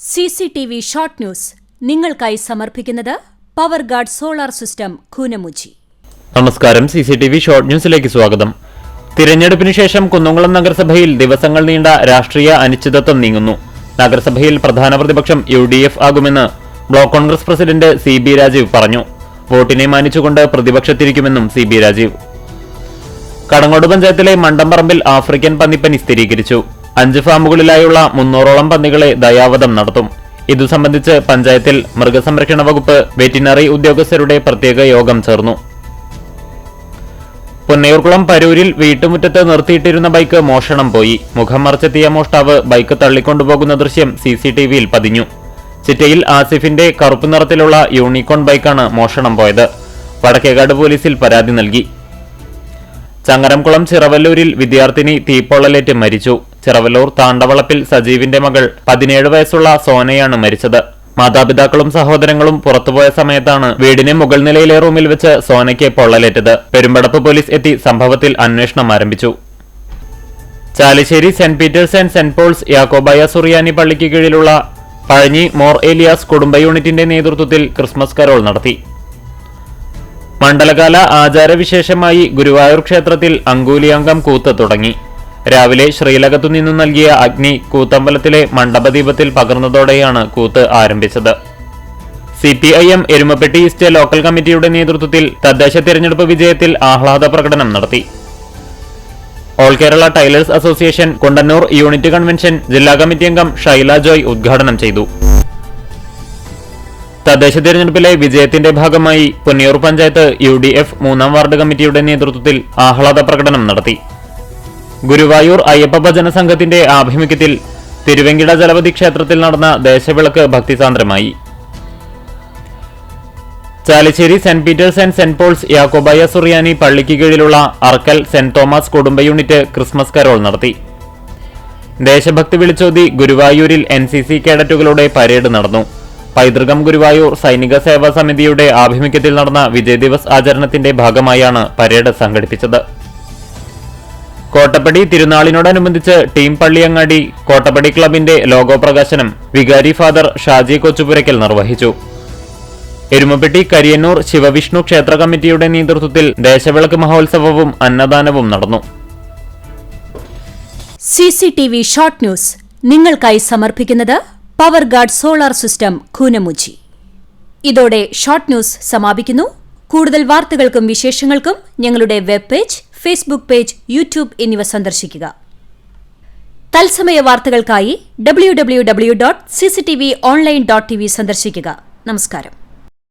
CCTV short news നിങ്ങൾക്കായി സമർപ്പിക്കുന്നത് power guard solar system Koonamuchi. നമസ്കാരം. CCTV ഷോർട്ട് ന്യൂസിലേക്ക് സ്വാഗതം. തിരഞ്ഞെടുപ്പിന് ശേഷം കുന്നംകുളം നഗരസഭയിൽ ദിവസങ്ങൾ നീണ്ട രാഷ്ട്രീയ അനിശ്ചിതത്വം നീങ്ങുന്നു. നഗരസഭയിൽ പ്രധാന പ്രതിപക്ഷം UDF ആകുമെന്ന് block Congress president CB Rajeev പറഞ്ഞു. വോട്ടിനെ മാനിച്ചുകൊണ്ട് പ്രതിപക്ഷത്തിരിക്കുമെന്നും CB രാജീവ്. കടങ്ങോട് പഞ്ചായത്തിലെ മണ്ടംപറമ്പിൽ ആഫ്രിക്കൻ പന്നിപ്പനി സ്ഥിരീകരിച്ചു. 5 ഫാമുകളിലായുള്ള 300ഓളം പന്നികളെ ദയാവധം നടത്തും. ഇതു സംബന്ധിച്ച് പഞ്ചായത്തിൽ മൃഗസംരക്ഷണ വകുപ്പ് വെറ്റിനറി ഉദ്യോഗസ്ഥരുടെ പ്രത്യേക യോഗം ചേർന്നു. പൊന്നയൂർകുളം പരൂരിൽ വീട്ടുമുറ്റത്ത് നിർത്തിയിട്ടിരുന്ന ബൈക്ക് മോഷണം പോയി. മുഖം മറച്ചെത്തിയ മോഷ്ടാവ് ബൈക്ക് തള്ളിക്കൊണ്ടുപോകുന്ന ദൃശ്യം CCTVയിൽ പതിഞ്ഞു. ചിറ്റയിൽ ആസിഫിന്റെ കറുപ്പ് നിറത്തിലുള്ള യൂണിക്കോൺ ബൈക്കാണ് മോഷണം പോയത്. വടക്കേകാട് പോലീസിൽ പരാതി നൽകി. ചങ്ങരംകുളം ചിറവല്ലൂരിൽ വിദ്യാർത്ഥിനി തീപ്പൊള്ളലേറ്റ് മരിച്ചു. ചിറവല്ലൂർ താണ്ടവളപ്പിൽ സജീവിന്റെ മകൾ 17 വയസ്സുള്ള സോനയാണ് മരിച്ചത്. മാതാപിതാക്കളും സഹോദരങ്ങളും പുറത്തുപോയ സമയത്താണ് വീടിന് മുകൾ നിലയിലെ റൂമിൽ വെച്ച് സോനയ്ക്ക് പൊള്ളലേറ്റത്. പെരുമ്പടപ്പ് പോലീസ് എത്തി സംഭവത്തിൽ അന്വേഷണം ആരംഭിച്ചു. Chalissery Saint Peter's and Saint Paul's യാക്കോബായ സുറിയാനി പള്ളിക്ക് കീഴിലുള്ള പഴഞ്ഞി മോർ ഏലിയാസ് കുടുംബ യൂണിറ്റിന്റെ നേതൃത്വത്തിൽ ക്രിസ്മസ് കരോൾ നടത്തി. മണ്ഡലകാല ആചാരവിശേഷമായി ഗുരുവായൂർ ക്ഷേത്രത്തിൽ അങ്കൂലിയങ്കം കൂത്ത് തുടങ്ങി. രാവിലെ ശ്രീലകത്തു നിന്നും നൽകിയ അഗ്നി കൂത്തമ്പലത്തിലെ മണ്ഡപദീപത്തിൽ പകർന്നതോടെയാണ് കൂത്ത് ആരംഭിച്ചത്. CPIM എരുമപ്പെട്ടി ഈസ്റ്റ് ലോക്കൽ കമ്മിറ്റിയുടെ നേതൃത്വത്തിൽ തദ്ദേശ തിരഞ്ഞെടുപ്പ് വിജയത്തിൽ ആഹ്ലാദ പ്രകടനം നടത്തി. All Kerala tailors association Kundannoor unit convention ജില്ലാ കമ്മിറ്റി അംഗം ഷൈല ജോയ് ഉദ്ഘാടനം ചെയ്തു. തദ്ദേശ തിരഞ്ഞെടുപ്പിലെ വിജയത്തിന്റെ ഭാഗമായി പൊന്നിയൂർ പഞ്ചായത്ത് UDF 3-ാം വാർഡ് കമ്മിറ്റിയുടെ നേതൃത്വത്തിൽ ആഹ്ലാദ പ്രകടനം നടത്തി. ഗുരുവായൂർ അയ്യപ്പ ഭജന സംഘത്തിന്റെ ആഭിമുഖ്യത്തിൽ തിരുവെങ്കിട ജലപതി ക്ഷേത്രത്തിൽ നടന്ന ദേശവിളക്ക് ഭക്തിസാന്ദ്രമായി. Chalissery Saint Peter's and Saint Paul's യാക്കോബായ സുറിയാനി പള്ളിക്ക് കീഴിലുള്ള അർക്കൽ സെന്റ് തോമസ് കുടുംബ യൂണിറ്റ് ക്രിസ്മസ് കരോൾ നടത്തി. ദേശഭക്തി വിളിച്ചോതി ഗുരുവായൂരിൽ NCC കേഡറ്റുകളുടെ പരേഡ് നടന്നു. പൈതൃകം ഗുരുവായൂർ സൈനിക സേവാ സമിതിയുടെ ആഭിമുഖ്യത്തിൽ നടന്ന വിജയ് ദിവസ് ആചരണത്തിന്റെ ഭാഗമായാണ് പരേഡ് സംഘടിപ്പിച്ചത്. കോട്ടപ്പടി തിരുനാളിനോടനുബന്ധിച്ച് ടീം പള്ളിയങ്ങാടി കോട്ടപ്പടി ക്ലബിന്റെ ലോഗോ പ്രകാശനം വികാരി ഫാദർ ഷാജി കൊച്ചുപുരയ്ക്കൽ നിർവഹിച്ചു. എരുമപ്പെട്ടി കരിയന്നൂർ ശിവവിഷ്ണു ക്ഷേത്ര കമ്മിറ്റിയുടെ നേതൃത്വത്തിൽ ദേശവിളക്ക് മഹോത്സവവും അന്നദാനവും നടന്നു. CCTV ഷോർട്ട് ന്യൂസ് നിങ്ങൾക്കായി സമർപ്പിക്കുന്നത് power guard solar system Koonamuchi. ഇതോടെ ഷോർട്ട് ന്യൂസ് സമാപിക്കുന്നു. കൂടുതൽ വാർത്തകൾക്കും വിശേഷങ്ങൾക്കും ഞങ്ങളുടെ web page, Facebook page, YouTube എന്നിവ സന്ദർശിക്കുക. തത്സമയ വാർത്തകൾക്കായി www.cctv online.tv സന്ദർശിക്കുക. നമസ്കാരം.